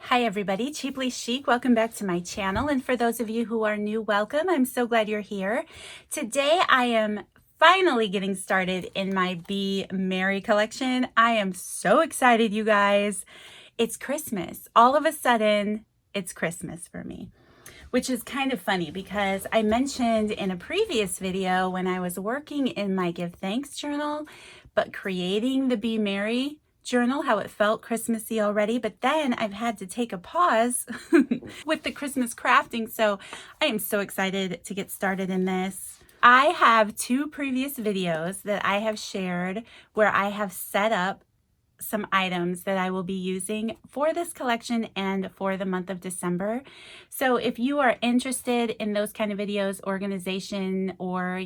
Hi everybody, Cheaply Chic. Welcome back to my channel. And for those of you who are new, welcome. I'm so glad you're here. Today I am finally getting started in my Be Merry collection. I am so excited, you guys. It's Christmas. All of a sudden, it's Christmas for me, which is kind of funny because I mentioned in a previous video when I was working in my Give Thanks journal, but creating the Be Merry journal, how it felt Christmassy already, but then I've had to take a pause with the Christmas crafting. So I am so excited to get started in this. I have two previous videos that I have shared where I have set up some items that I will be using for this collection and for the month of December. So if you are interested in those kind of videos, organization, or,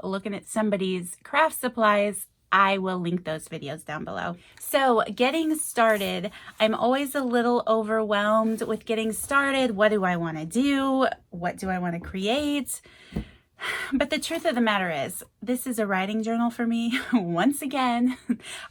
looking at somebody's craft supplies, I will link those videos down below. So getting started, I'm always a little overwhelmed with getting started. What do I want to do? What do I want to create? But the truth of the matter is, this is a writing journal for me. Once again,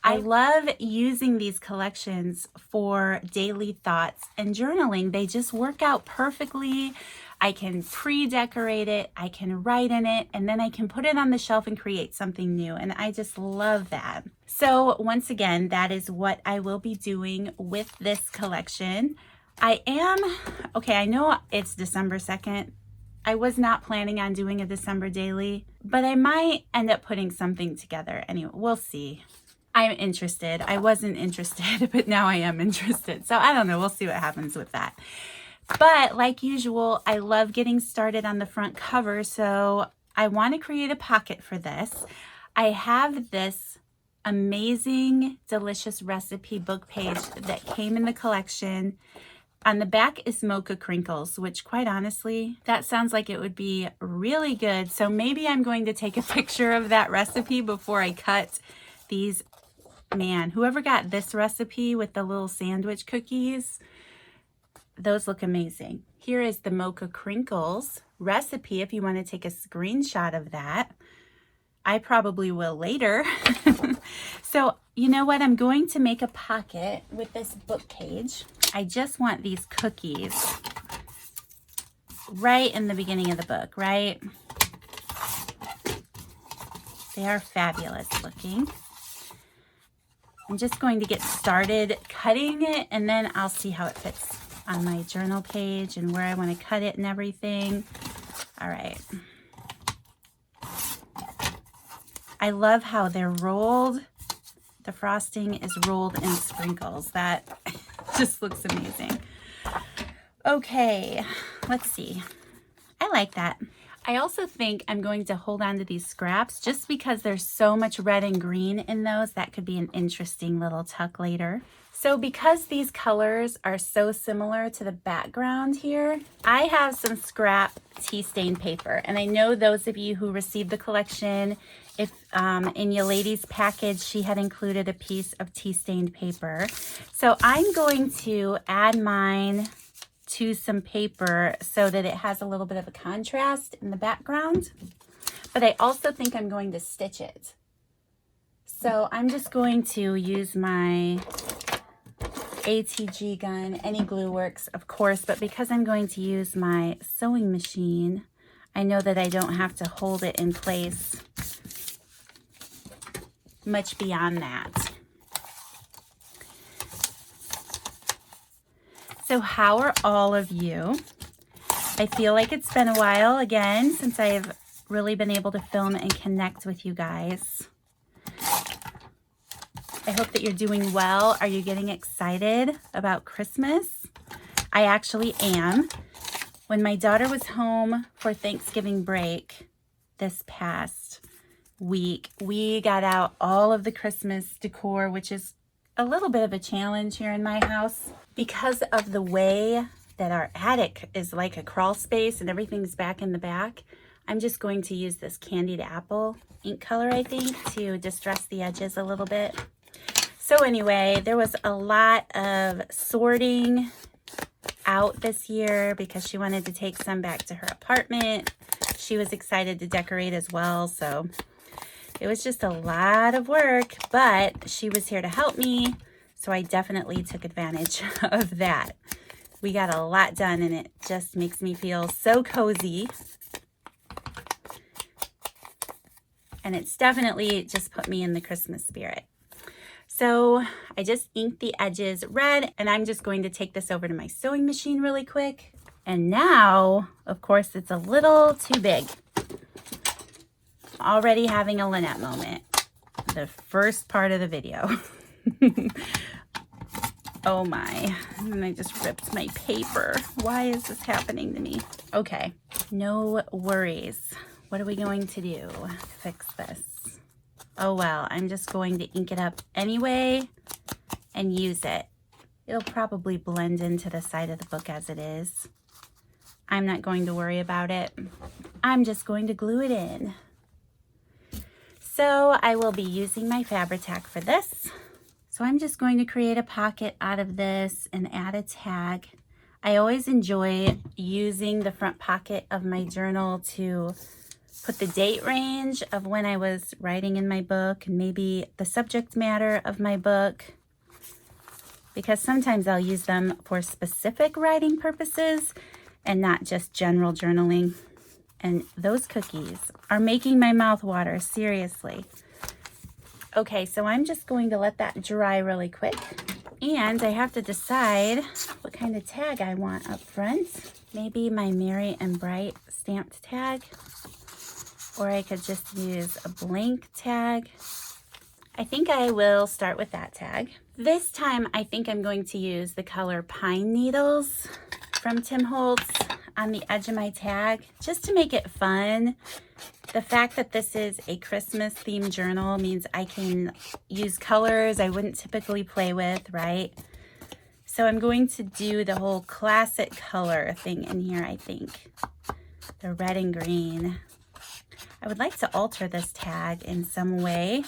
I love using these collections for daily thoughts and journaling. They just work out perfectly. I can pre-decorate it, I can write in it, and then I can put it on the shelf and create something new. And I just love that. So once again, that is what I will be doing with this collection. I know it's December 2nd. I was not planning on doing a December daily, but I might end up putting something together. Anyway, we'll see. I'm interested. I wasn't interested, but now I am interested. So I don't know. We'll see what happens with that. But like usual, I love getting started on the front cover. So I want to create a pocket for this. I have this amazing, delicious recipe book page that came in the collection. On the back is mocha crinkles, which quite honestly, that sounds like it would be really good. So maybe I'm going to take a picture of that recipe before I cut these. Man, whoever got this recipe with the little sandwich cookies, those look amazing. Here is the mocha crinkles recipe if you want to take a screenshot of that. I probably will later. So you know what? I'm going to make a pocket with this book page. I just want these cookies right in the beginning of the book, right? They are fabulous looking. I'm just going to get started cutting it, and then I'll see how it fits on my journal page and where I want to cut it and everything. All right. I love how they're rolled. The frosting is rolled in sprinkles. That just looks amazing. Okay, let's see. I like that. I also think I'm going to hold on to these scraps just because there's so much red and green in those. That could be an interesting little tuck later. So because these colors are so similar to the background here, I have some scrap tea stain paper. And I know those of you who received the collection, if in your lady's package, she had included a piece of tea stained paper. So I'm going to add mine to some paper so that it has a little bit of a contrast in the background. But I also think I'm going to stitch it. So I'm just going to use my ATG gun. Any glue works, of course, but because I'm going to use my sewing machine, I know that I don't have to hold it in place much beyond that. So how are all of you? I feel like it's been a while again since I've really been able to film and connect with you guys. I hope that you're doing well. Are you getting excited about Christmas? I actually am. When my daughter was home for Thanksgiving break this past week, we got out all of the Christmas decor, which is a little bit of a challenge here in my house because of the way that our attic is like a crawl space and everything's back in the back. I'm just going to use this candied apple ink color, I think, to distress the edges a little bit. So anyway, there was a lot of sorting out this year because she wanted to take some back to her apartment. She was excited to decorate as well, so it was just a lot of work, but she was here to help me, so I definitely took advantage of that. we got a lot done, and it just makes me feel so cozy. And it's definitely just put me in the Christmas spirit. So I just inked the edges red, and I'm just going to take this over to my sewing machine really quick. And now, of course, it's a little too big. Already having a Lynette moment. The first part of the video. Oh my, and I just ripped my paper. Why is this happening to me? Okay, no worries. What are we going to do to fix this? Oh well, I'm just going to ink it up anyway and use it. It'll probably blend into the side of the book as it is. I'm not going to worry about it. I'm just going to glue it in. So I will be using my Fabri-Tac for this. So I'm just going to create a pocket out of this and add a tag. I always enjoy using the front pocket of my journal to put the date range of when I was writing in my book and maybe the subject matter of my book, because sometimes I'll use them for specific writing purposes and not just general journaling. And those cookies are making my mouth water, seriously. Okay, so I'm just going to let that dry really quick. And I have to decide what kind of tag I want up front. Maybe my Merry and Bright stamped tag. Or I could just use a blank tag. I think I will start with that tag. This time I think I'm going to use the color Pine Needles from Tim Holtz on the edge of my tag, just to make it fun. The fact that this is a Christmas themed journal means I can use colors I wouldn't typically play with, right? So I'm going to do the whole classic color thing in here, I think. The red and green. I would like to alter this tag in some way.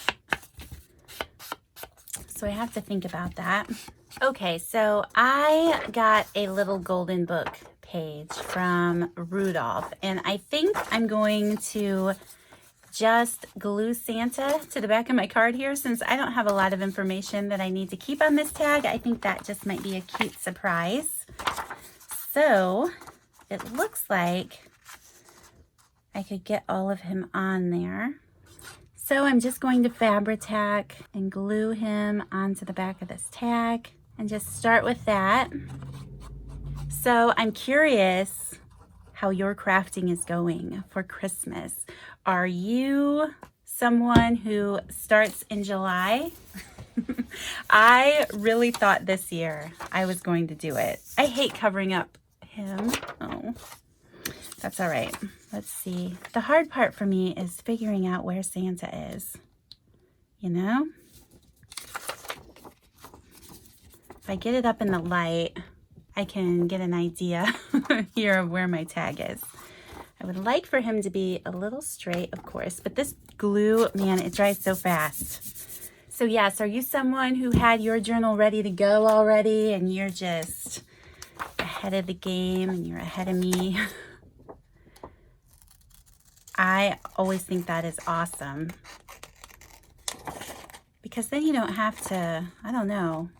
So I have to think about that. Okay, so I got a little golden book page from Rudolph, and I think I'm going to just glue Santa to the back of my card here, since I don't have a lot of information that I need to keep on this tag. I think that just might be a cute surprise. So it looks like I could get all of him on there. So I'm just going to Fabri-Tac and glue him onto the back of this tag and just start with that. So I'm curious how your crafting is going for Christmas. Are you someone who starts in July? I really thought this year I was going to do it. I hate covering up him. Oh, that's all right. Let's see. The hard part for me is figuring out where Santa is. You know? If I get it up in the light, I can get an idea here of where my tag is. I would like for him to be a little straight, of course, but this glue, man, it dries so fast. So yes, are you someone who had your journal ready to go already and you're just ahead of the game and you're ahead of me? I always think that is awesome, because then you don't have to, I don't know,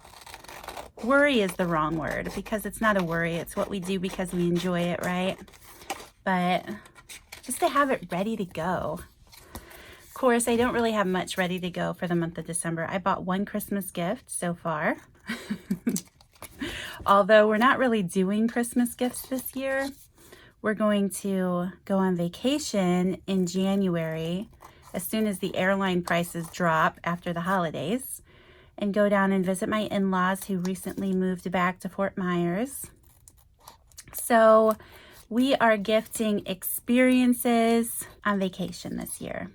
worry is the wrong word, because it's not a worry. It's what we do because we enjoy it, right? But just to have it ready to go. Of course, I don't really have much ready to go for the month of December. I bought one Christmas gift so far. Although we're not really doing Christmas gifts this year. We're going to go on vacation in January as soon as the airline prices drop after the holidays, and go down and visit my in-laws who recently moved back to Fort Myers. So we are gifting experiences on vacation this year,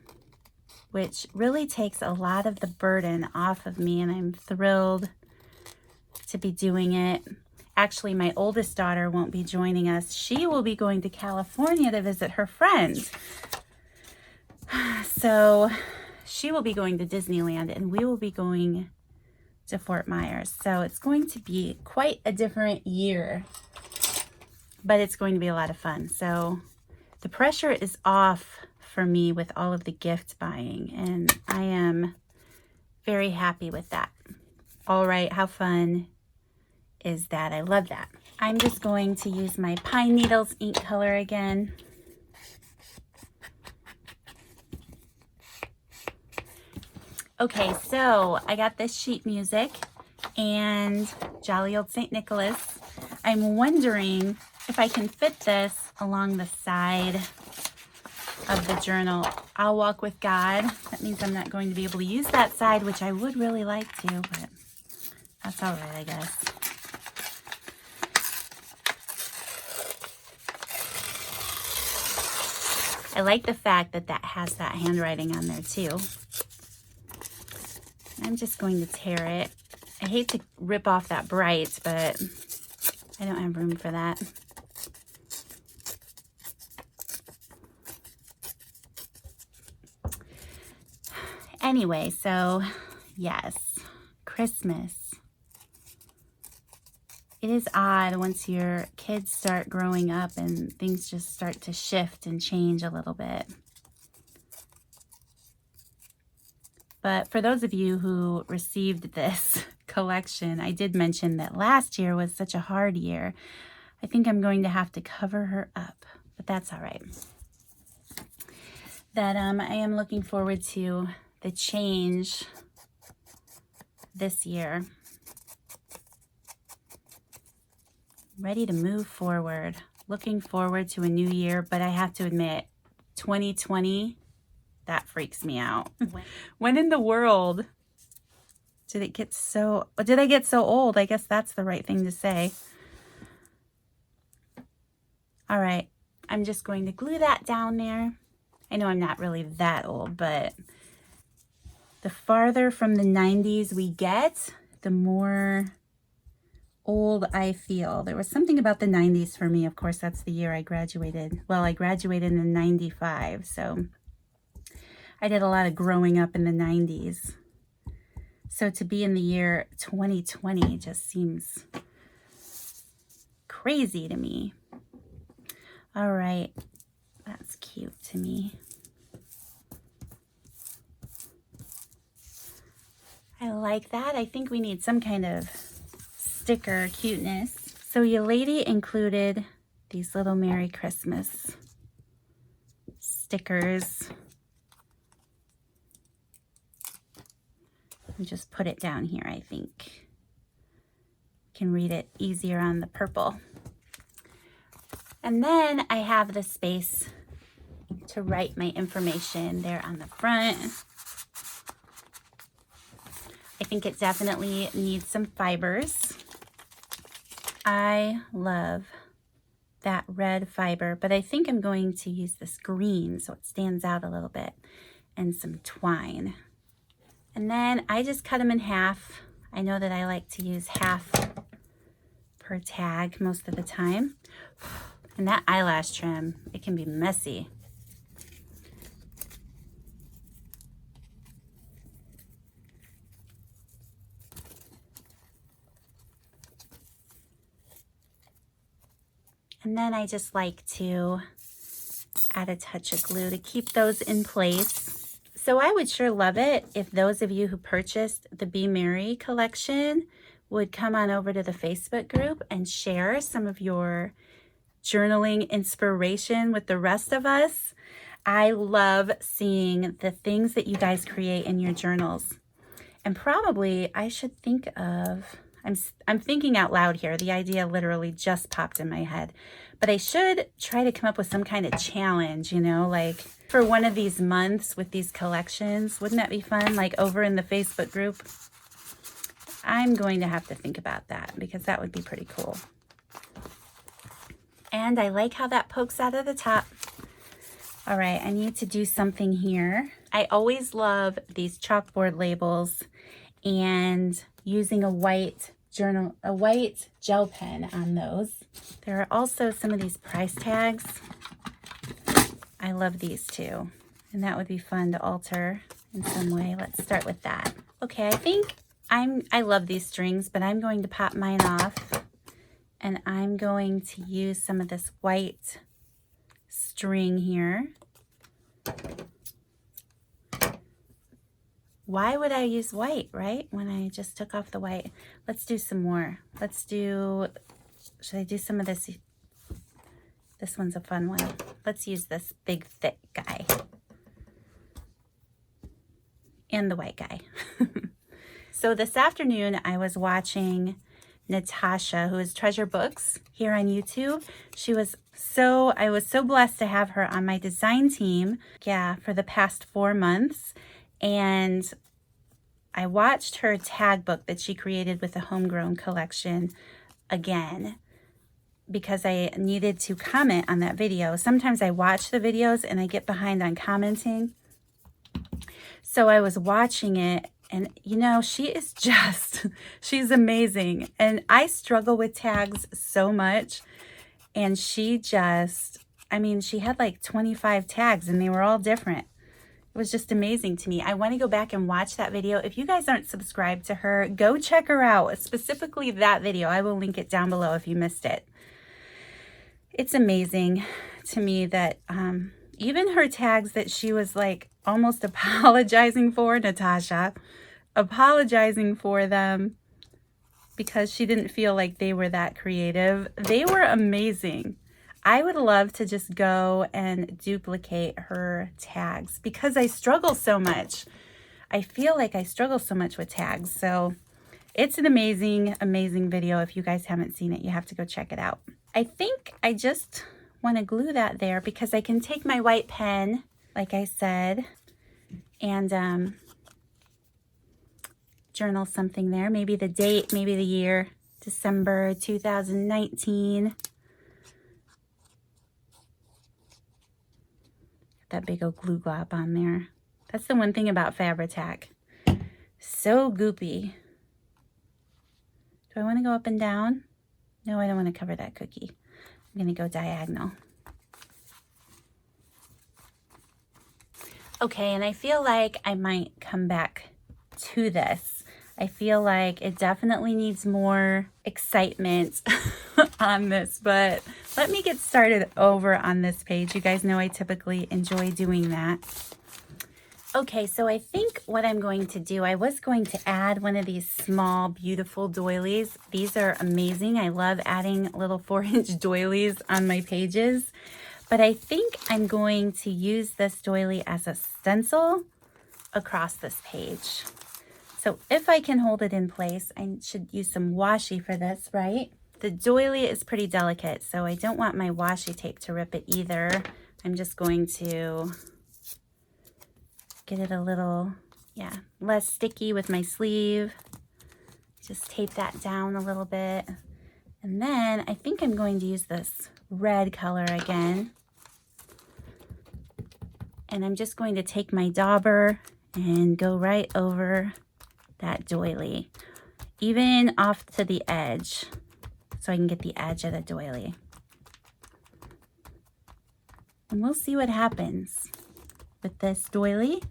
which really takes a lot of the burden off of me, and I'm thrilled to be doing it. Actually, my oldest daughter won't be joining us. She will be going to California to visit her friends. So she will be going to Disneyland, and we will be going to Fort Myers. So it's going to be quite a different year, but it's going to be a lot of fun. So the pressure is off for me with all of the gift buying, and I am very happy with that. All right, how fun is that? I love that. I'm just going to use my Pine Needles ink color again. Okay, so I got this sheet music and Jolly Old St. Nicholas. I'm wondering if I can fit this along the side of the journal. I'll walk with God. That means I'm not going to be able to use that side, which I would really like to, but that's all right, I guess. I like the fact that that has that handwriting on there too. I'm just going to tear it. I hate to rip off that bright, but I don't have room for that. Anyway, so yes, Christmas. It is odd once your kids start growing up and things just start to shift and change a little bit. But for those of you who received this collection, I did mention that last year was such a hard year. I think I'm going to have to cover her up, but that's all right. That I am looking forward to the change this year. Ready to move forward. Looking forward to a new year, but I have to admit, 2020, that freaks me out. When in the world did I get so old? I guess that's the right thing to say. All right, I'm just going to glue that down there. I know I'm not really that old, but the farther from the 90s we get, the more old I feel. There was something about the 90s for me. Of course, that's the year I graduated. Well, I graduated in 95, so I did a lot of growing up in the 90s. So to be in the year 2020 just seems crazy to me. All right, that's cute to me. I like that. I think we need some kind of sticker cuteness. So your lady included these little Merry Christmas stickers. We just put it down here, I think. Can read it easier on the purple. And then I have the space to write my information there on the front. I think it definitely needs some fibers. I love that red fiber, but I think I'm going to use this green so it stands out a little bit, and some twine. And then I just cut them in half. I know that I like to use half per tag most of the time. And that eyelash trim, it can be messy. And then I just like to add a touch of glue to keep those in place. So I would sure love it if those of you who purchased the Be Merry collection would come on over to the Facebook group and share some of your journaling inspiration with the rest of us. I love seeing the things that you guys create in your journals. And probably I should think of, I'm thinking out loud here. The idea literally just popped in my head. But I should try to come up with some kind of challenge, you know, like for one of these months with these collections. Wouldn't that be fun? Like over in the Facebook group. I'm going to have to think about that because that would be pretty cool. And I like how that pokes out of the top. All right, I need to do something here. I always love these chalkboard labels and using a white gel pen on those. There are also some of these price tags. I love these too. And that would be fun to alter in some way. Let's start with that. Okay, I think I love these strings, but I'm going to pop mine off and I'm going to use some of this white string here. Why would I use white, right? When I just took off the white. Let's do some more. Let's do should I do some of this? This one's a fun one. Let's use this big, thick guy. And the white guy. So this afternoon, I was watching Natasha, who is Treasure Books here on YouTube. I was so blessed to have her on my design team, for the past 4 months. And I watched her tag book that she created with the Homegrown collection again, because I needed to comment on that video. Sometimes I watch the videos and I get behind on commenting. So I was watching it, and you know, she's amazing. And I struggle with tags so much. And she had like 25 tags and they were all different. It was just amazing to me. I want to go back and watch that video. If you guys aren't subscribed to her, go check her out, specifically that video. I will link it down below if you missed it. It's amazing to me that even her tags that she was like almost apologizing for, Natasha, apologizing for them because she didn't feel like they were that creative. They were amazing. I would love to just go and duplicate her tags because I struggle so much. I feel like I struggle so much with tags. So it's an amazing, amazing video. If you guys haven't seen it, you have to go check it out. I think I just want to glue that there because I can take my white pen, like I said, and journal something there. Maybe the date, maybe the year, December 2019. That big old glue glob on there. That's the one thing about Fabri-Tac. So goopy. Do I want to go up and down? No, I don't want to cover that cookie. I'm going to go diagonal. Okay, and I feel like I might come back to this. I feel like it definitely needs more excitement on this, but let me get started over on this page. You guys know I typically enjoy doing that. Okay, so I think what I'm going to do, I was going to add one of these small, beautiful doilies. These are amazing. I love adding little 4-inch doilies on my pages, but I think I'm going to use this doily as a stencil across this page. So if I can hold it in place, I should use some washi for this, right? The doily is pretty delicate, so I don't want my washi tape to rip it either. I'm just going to get it a little, less sticky with my sleeve. Just tape that down a little bit. And then I think I'm going to use this red color again. And I'm just going to take my dauber and go right over that doily, even off to the edge, so I can get the edge of the doily. And we'll see what happens with this doily.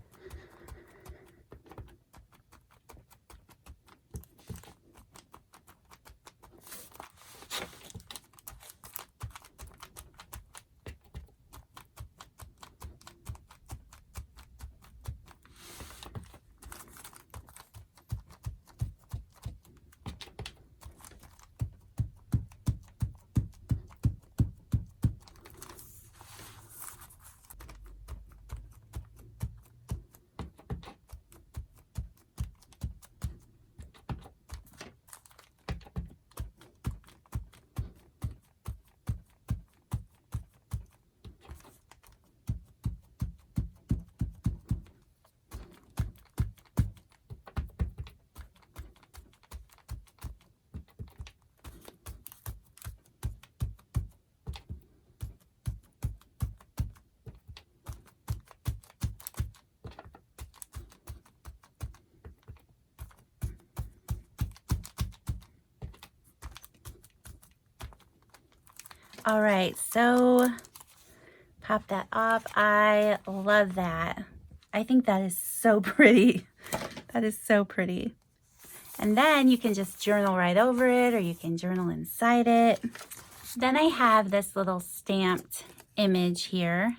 All right, so pop that off. I love that. I think that is so pretty. That is so pretty. And then you can just journal right over it, or you can journal inside it. Then I have this little stamped image here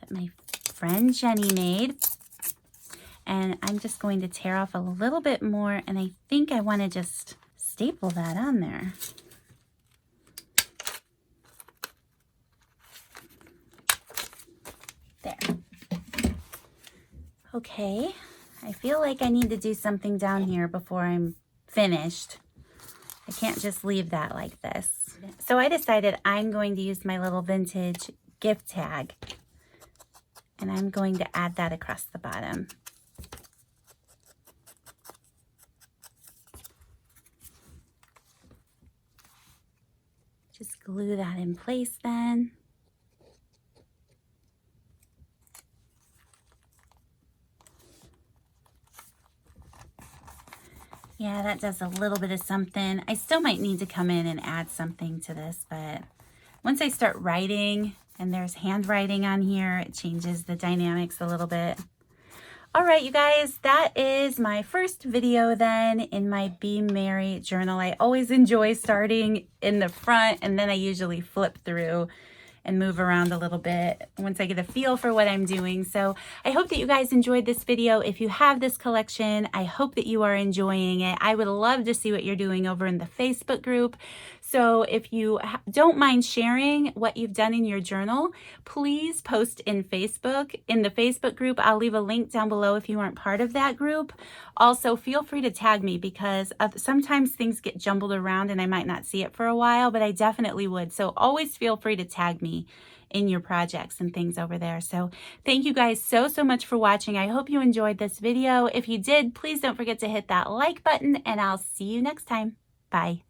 that my friend Jenny made. And I'm just going to tear off a little bit more, and I think I want to just staple that on there. Okay, I feel like I need to do something down here before I'm finished. I can't just leave that like this. So I decided I'm going to use my little vintage gift tag, and I'm going to add that across the bottom. Just glue that in place then. Yeah, that does a little bit of something. I still might need to come in and add something to this, but once I start writing and there's handwriting on here, it changes the dynamics a little bit. All right, you guys, that is my first video then in my Be Merry journal. I always enjoy starting in the front, and then I usually flip through and move around a little bit once I get a feel for what I'm doing. So I hope that you guys enjoyed this video. If you have this collection, I hope that you are enjoying it. I would love to see what you're doing over in the Facebook group. So if you don't mind sharing what you've done in your journal, please post in Facebook. In the Facebook group, I'll leave a link down below if you aren't part of that group. Also, feel free to tag me because sometimes things get jumbled around and I might not see it for a while, but I definitely would. So always feel free to tag me in your projects and things over there. So thank you guys so much for watching. I hope you enjoyed this video. If you did, please don't forget to hit that like button, and I'll see you next time. Bye.